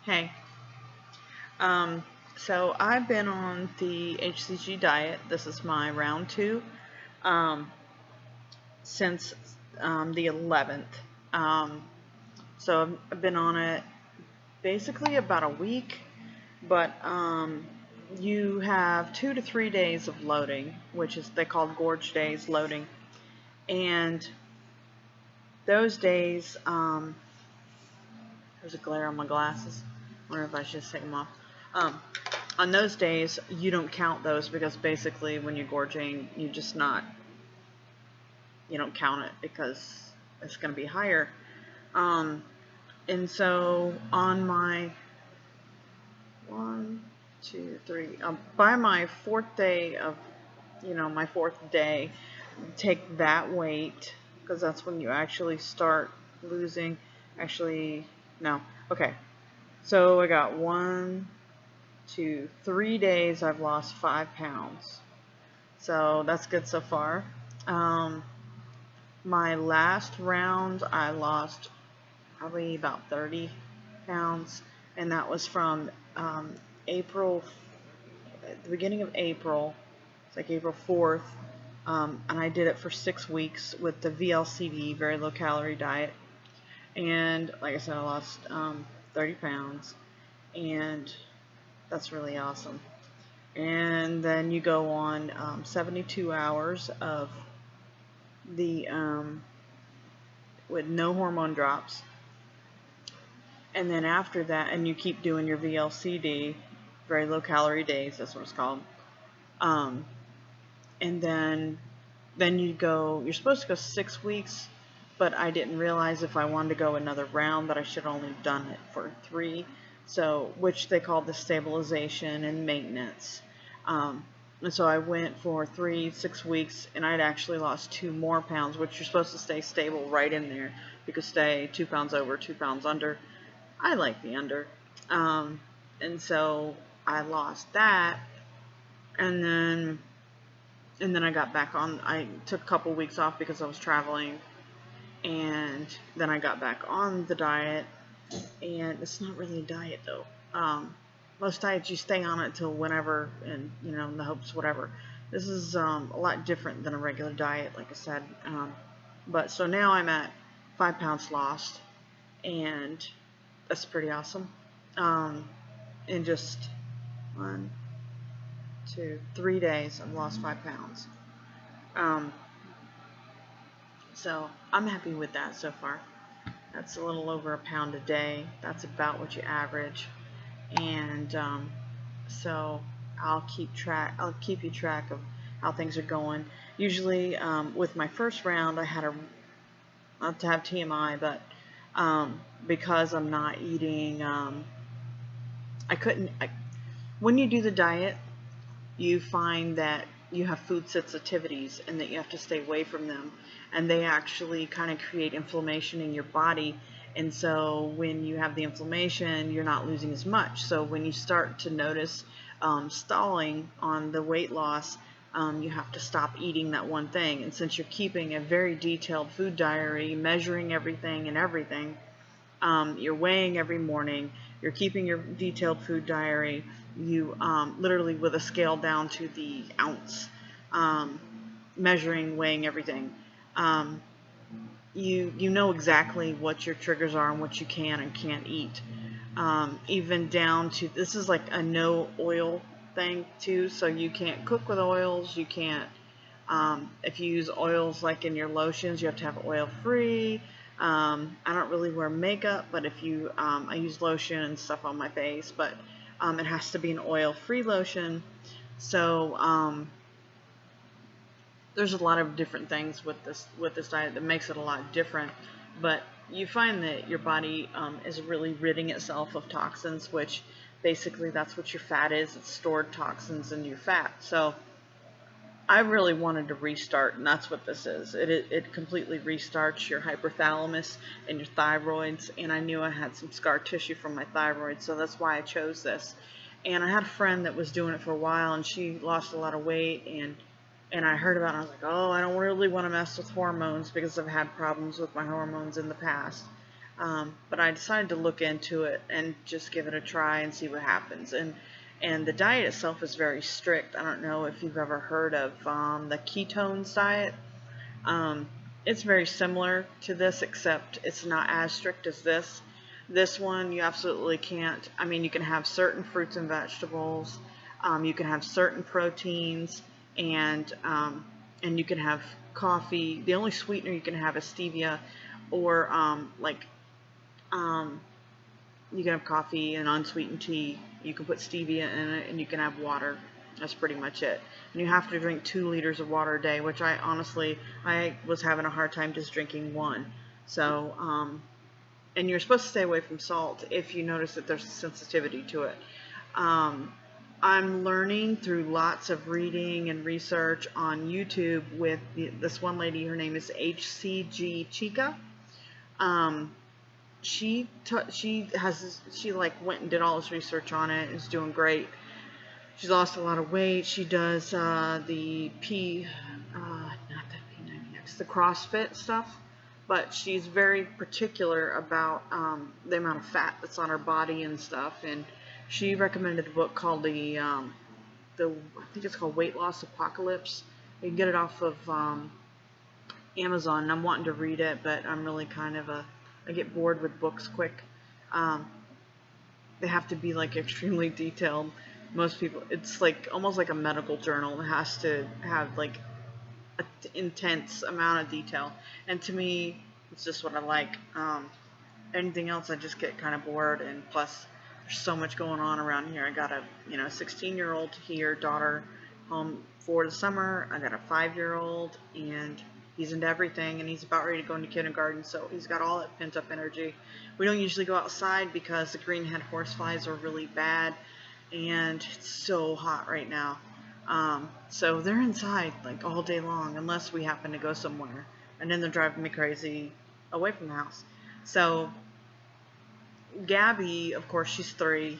Hey, um, so I've been on the HCG diet. This is my round two um, since the 11th. Um, so I've been on it basically about a week, but you have 2 to 3 days of loading, which is they call gorge days loading, and those days there's a glare on my glasses. I wonder if I should just take them off. Um, on those days, you don't count those because basically when you're gorging, you don't count it because it's going to be higher. Um, and so on my one, two, three, by my fourth day of, my fourth day, take that weight because that's when you actually start losing. Actually, no. Okay. So I got 1, 2, 3 days. I've lost 5 pounds. So that's good so far. Um, my last round, I lost probably about 30 pounds, and that was from April, at the beginning of April. It's like April 4th, and I did it for 6 weeks with the VLCD, very low calorie diet. And like I said, I lost 30 pounds, and that's really awesome. And then you go on 72 hours of the with no hormone drops, and then after that, and you keep doing your VLCD, very low calorie days. That's what it's called. Um, and then you go. You're supposed to go 6 weeks, but I didn't realize if I wanted to go another round that I should only done it for 3. So which they call the stabilization and maintenance. Um, and so I went for 6 weeks, and I'd actually lost 2 more pounds, which you're supposed to stay stable right in there. You could stay 2 pounds over, 2 pounds under. I like the under. Um, and so I lost that, and then I got back on. I took a couple weeks off because I was traveling, and then I got back on the diet. And it's not really a diet though. Most diets you stay on it till whenever, and in the hopes whatever. This is a lot different than a regular diet, like I said. But so now I'm at 5 pounds lost, and that's pretty awesome. In just 1, 2, 3 days, I've lost 5 pounds. Um, so I'm happy with that so far. That's a little over a pound a day. That's about what you average. And so I'll keep you track of how things are going. Usually, with my first round, I had not to have TMI, but because I'm not eating, I couldn't. When you do the diet, you find that you have food sensitivities and that you have to stay away from them, and they actually kind of create inflammation in your body. And so when you have the inflammation, you're not losing as much. So when you start to notice stalling on the weight loss, you have to stop eating that one thing. And since you're keeping a very detailed food diary, measuring everything and everything, you're weighing every morning, you're keeping your detailed food diary, you literally with a scale down to the ounce, measuring, weighing everything. Um, you know exactly what your triggers are and what you can and can't eat. Even down to, this is like a no oil thing too, so you can't cook with oils, you can't, if you use oils like in your lotions, you have to have oil free. I don't really wear makeup, but if you, I use lotion and stuff on my face, but it has to be an oil-free lotion. So there's a lot of different things with this diet that makes it a lot different. But you find that your body is really ridding itself of toxins, which basically that's what your fat is. It's stored toxins in your fat. So I really wanted to restart, and that's what this is. It completely restarts your hypothalamus and your thyroids, and I knew I had some scar tissue from my thyroid, so that's why I chose this. And I had a friend that was doing it for a while, and she lost a lot of weight, and I heard about it, and I was like, oh, I don't really want to mess with hormones because I've had problems with my hormones in the past. But I decided to look into it and just give it a try and see what happens. And the diet itself is very strict. I don't know if you've ever heard of the ketones diet. Um, it's very similar to this, except it's not as strict as this. This one, you absolutely can't. I mean, you can have certain fruits and vegetables. You can have certain proteins, and you can have coffee. The only sweetener you can have is stevia, or um, you can have coffee and unsweetened tea. You can put stevia in it, and you can have water. That's pretty much it. And you have to drink 2 liters of water a day, which I was having a hard time just drinking one. So, and you're supposed to stay away from salt if you notice that there's a sensitivity to it. Um, I'm learning through lots of reading and research on YouTube with this one lady. Her name is HCG Chica. She went and did all this research on it. Is doing great. She's lost a lot of weight. She does not the P90X, the CrossFit stuff, but she's very particular about the amount of fat that's on her body and stuff. And she recommended a book called I think it's called Weight Loss Apocalypse. You can get it off of Amazon. And I'm wanting to read it, but I'm really I get bored with books quick. They have to be like extremely detailed. Most people, it's like almost like a medical journal. It has to have like an intense amount of detail. And to me, it's just what I like. Anything else, I just get kind of bored. And plus, there's so much going on around here. I got a 16-year-old here, daughter, home for the summer. I got a 5-year-old, and he's into everything, and he's about ready to go into kindergarten, so he's got all that pent-up energy. We don't usually go outside because the greenhead horseflies are really bad, and it's so hot right now. So they're inside like all day long unless we happen to go somewhere, and then they're driving me crazy away from the house. So Gabby, of course, she's 3.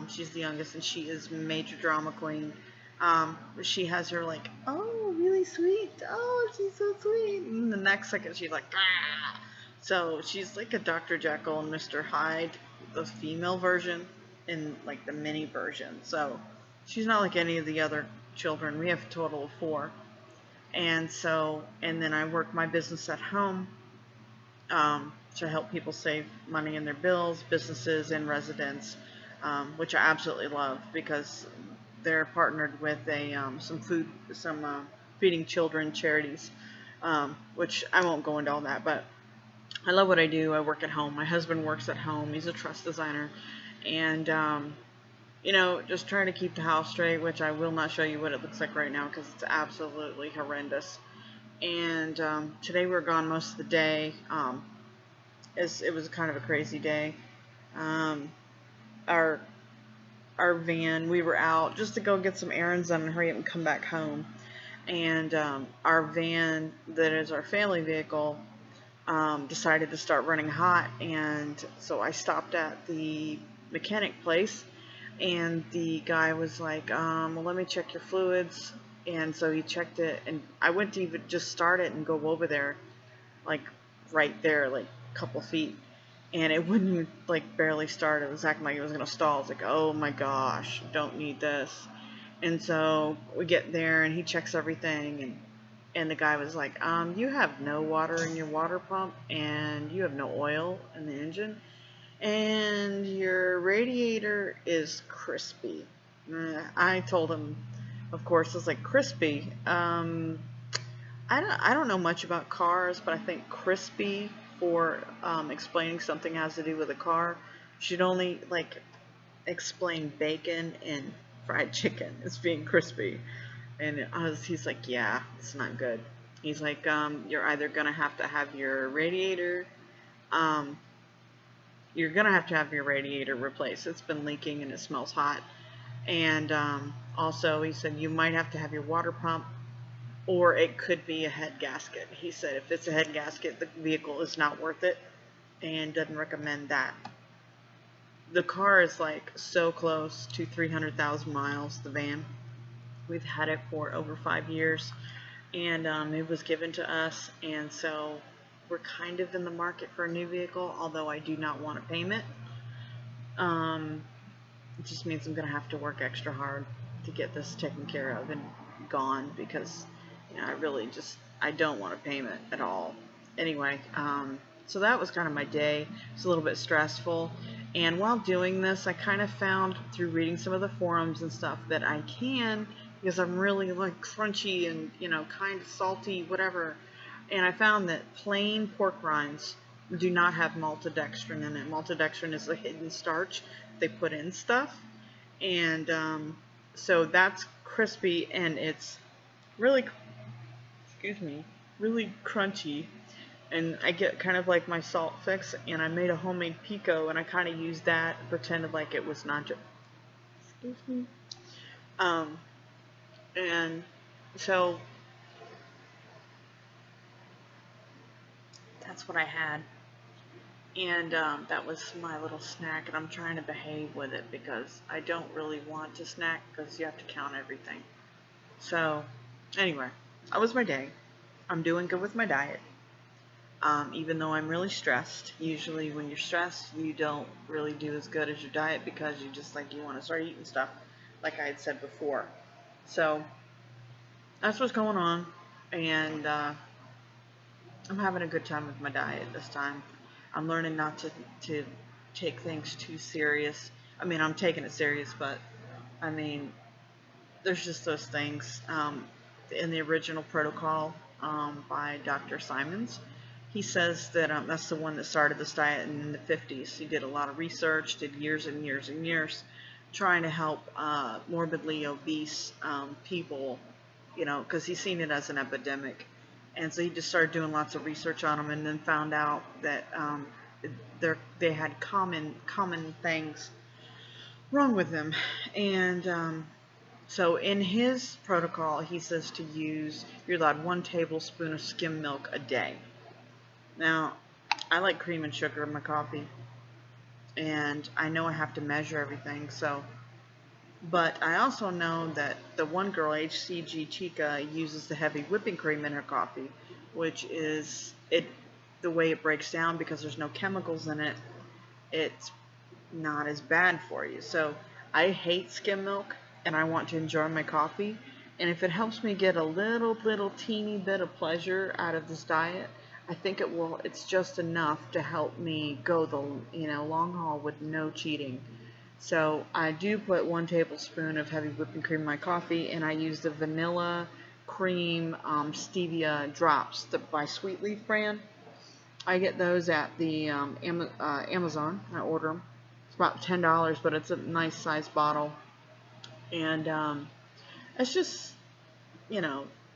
She's the youngest, and she is major drama queen. She has her like, oh, really sweet. Oh, she's so sweet. And the next second, she's like, ah. So she's like a Dr. Jekyll and Mr. Hyde, the female version, in like the mini version. So she's not like any of the other children. We have a total of 4. And then I work my business at home to help people save money in their bills, businesses, and residents, which I absolutely love because they're partnered with some feeding children charities, which I won't go into all that, but I love what I do. I work at home. My husband works at home. He's a truss designer, and just trying to keep the house straight, which I will not show you what it looks like right now because it's absolutely horrendous. And today we were gone most of the day. It was kind of a crazy day. Our van, we were out just to go get some errands done and hurry up and come back home. And our van, that is our family vehicle, decided to start running hot. And so I stopped at the mechanic place, and the guy was like, well, let me check your fluids. And so he checked it, and I went to even just start it and go over there, like right there, like a couple feet. And it wouldn't, like, barely start. It was acting like it was going to stall. I was like, oh my gosh, don't need this. And so we get there, and he checks everything, and the guy was like, you have no water in your water pump, and you have no oil in the engine, and your radiator is crispy. I told him, of course, I was like, crispy? I don't know much about cars, but I think crispy for explaining something has to do with a car should only like explain bacon and fried chicken as being crispy. And he's like, yeah, it's not good. He's like, you're either gonna have to have your radiator replaced. It's been leaking and it smells hot. And also he said you might have to have your water pump, or it could be a head gasket. He said if it's a head gasket, the vehicle is not worth it and doesn't recommend that. The car is like so close to 300,000 miles, the van. We've had it for over 5 years, and it was given to us, and so we're kind of in the market for a new vehicle, although I do not want a payment. It just means I'm going to have to work extra hard to get this taken care of and gone, because I don't want a payment at all. Anyway, so that was kind of my day. It's a little bit stressful, and while doing this, I kind of found through reading some of the forums and stuff that I can, because I'm really like crunchy and kind of salty, whatever. And I found that plain pork rinds do not have maltodextrin in it. Maltodextrin is a hidden starch they put in stuff, and so that's crispy, and it's really, really crunchy, and I get kind of like my salt fix, and I made a homemade pico, and I kind of used that, pretended like it was not just, and so that's what I had. And that was my little snack, and I'm trying to behave with it because I don't really want to snack because you have to count everything. So anyway, that was my day. I'm doing good with my diet, even though I'm really stressed. Usually when you're stressed, you don't really do as good as your diet because you want to start eating stuff, like I had said before. So that's what's going on, and I'm having a good time with my diet this time. I'm learning not to take things too serious. I mean, I'm taking it serious, but I mean, there's just those things. In the original protocol by Dr. Simons, he says that that's the one that started this diet in the 50s. He did a lot of research, did years and years and years, trying to help morbidly obese people, because he's seen it as an epidemic. And so he just started doing lots of research on them, and then found out that they had common things wrong with them. And so in his protocol, he says you're allowed 1 tablespoon of skim milk a day. Now, I like cream and sugar in my coffee, and I know I have to measure everything. But I also know that the one girl, HCG Chica, uses the heavy whipping cream in her coffee, which is the way it breaks down, because there's no chemicals in it. It's not as bad for you. So I hate skim milk, and I want to enjoy my coffee. And if it helps me get a little teeny bit of pleasure out of this diet, I think it will. It's just enough to help me go the long haul with no cheating. So I do put 1 tablespoon of heavy whipping cream in my coffee, and I use the vanilla cream stevia drops by Sweet Leaf brand. I get those at the Amazon. I order them. It's about $10, but it's a nice size bottle. And it's just,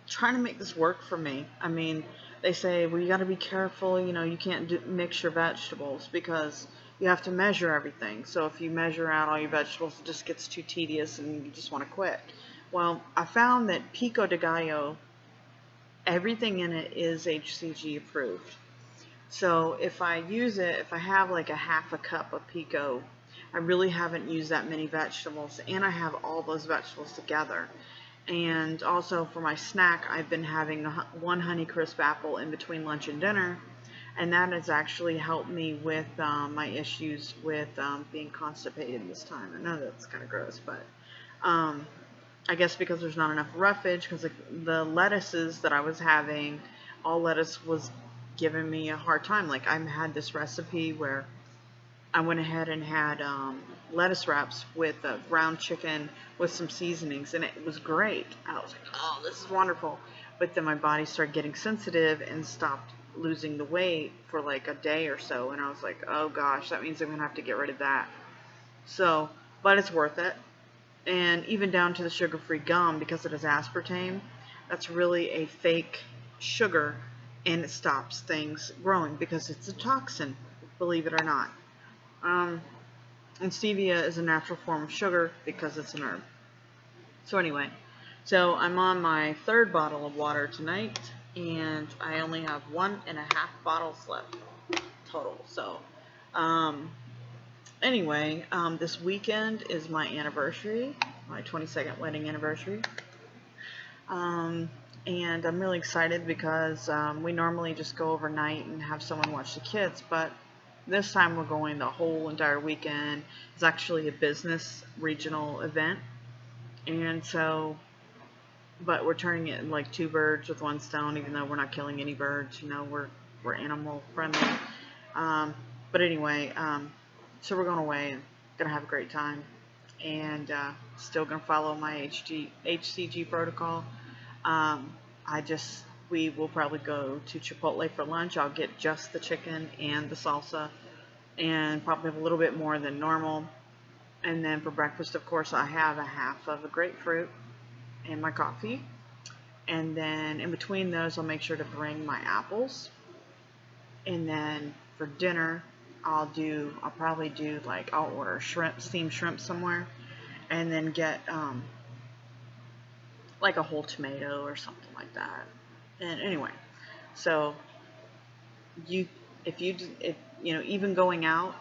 trying to make this work for me. I mean, they say, well, you got to be careful, you can't mix your vegetables, because you have to measure everything. So if you measure out all your vegetables, it just gets too tedious and you just want to quit. Well, I found that pico de gallo, everything in it is HCG approved. So if I use it, if I have like a half a cup of pico, I really haven't used that many vegetables, and I have all those vegetables together. And also for my snack, I've been having 1 Honeycrisp apple in between lunch and dinner, and that has actually helped me with my issues with being constipated this time. I know that's kind of gross, but I guess because there's not enough roughage, because the lettuces that I was having, all lettuce was giving me a hard time. Like, I had this recipe where I went ahead and had lettuce wraps with ground chicken with some seasonings, and it was great. I was like, oh, this is wonderful. But then my body started getting sensitive and stopped losing the weight for like a day or so, and I was like, oh gosh, that means I'm gonna have to get rid of that. So, but it's worth it. And even down to the sugar-free gum, because it has aspartame, that's really a fake sugar, and it stops things growing because it's a toxin, believe it or not. And stevia is a natural form of sugar because it's an herb. So anyway, so I'm on my 3rd bottle of water tonight, and I only have 1.5 bottles left total. So anyway, this weekend is my anniversary, my 22nd wedding anniversary. And I'm really excited because we normally just go overnight and have someone watch the kids, but this time we're going the whole entire weekend. It's actually a business regional event, and so, but we're turning it in like two birds with one stone, even though we're not killing any birds. You know, we're animal friendly. Um, but anyway, so we're going away and gonna have a great time, and still gonna follow my HCG protocol. Um, we will probably go to Chipotle for lunch. I'll get just the chicken and the salsa, and probably a little bit more than normal. And then for breakfast, of course, I have a half of a grapefruit and my coffee. And then in between those, I'll make sure to bring my apples. And then for dinner, I'll probably do like, I'll order shrimp, steamed shrimp somewhere, and then get like a whole tomato or something like that. And anyway, so you, if you know, even going out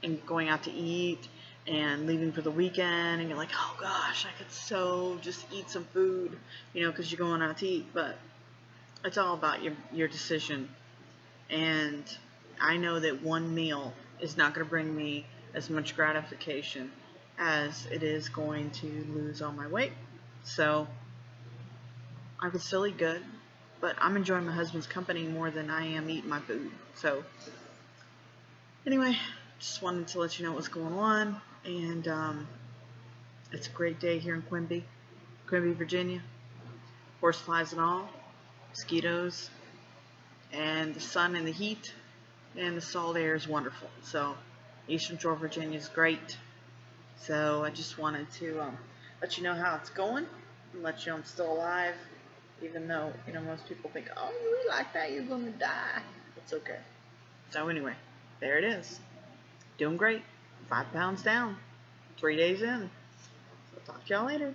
and going out to eat and leaving for the weekend, and you're like, oh gosh, I could so just eat some food, you know, because you're going out to eat, but it's all about your decision. And I know that one meal is not going to bring me as much gratification as it is going to lose all my weight. So I could still eat good, but I'm enjoying my husband's company more than I am eating my food. So anyway, just wanted to let you know what's going on. And it's a great day here in Quimby, Virginia. Horseflies and all, mosquitoes, and the sun and the heat, and the salt air is wonderful. So Eastern Shore, Virginia is great. So I just wanted to let you know how it's going, and let you know I'm still alive, even though, you know, most people think, oh, you like that, you're gonna die. It's okay. So anyway, there it is. Doing great. 5 pounds down. 3 days in. So talk to y'all later.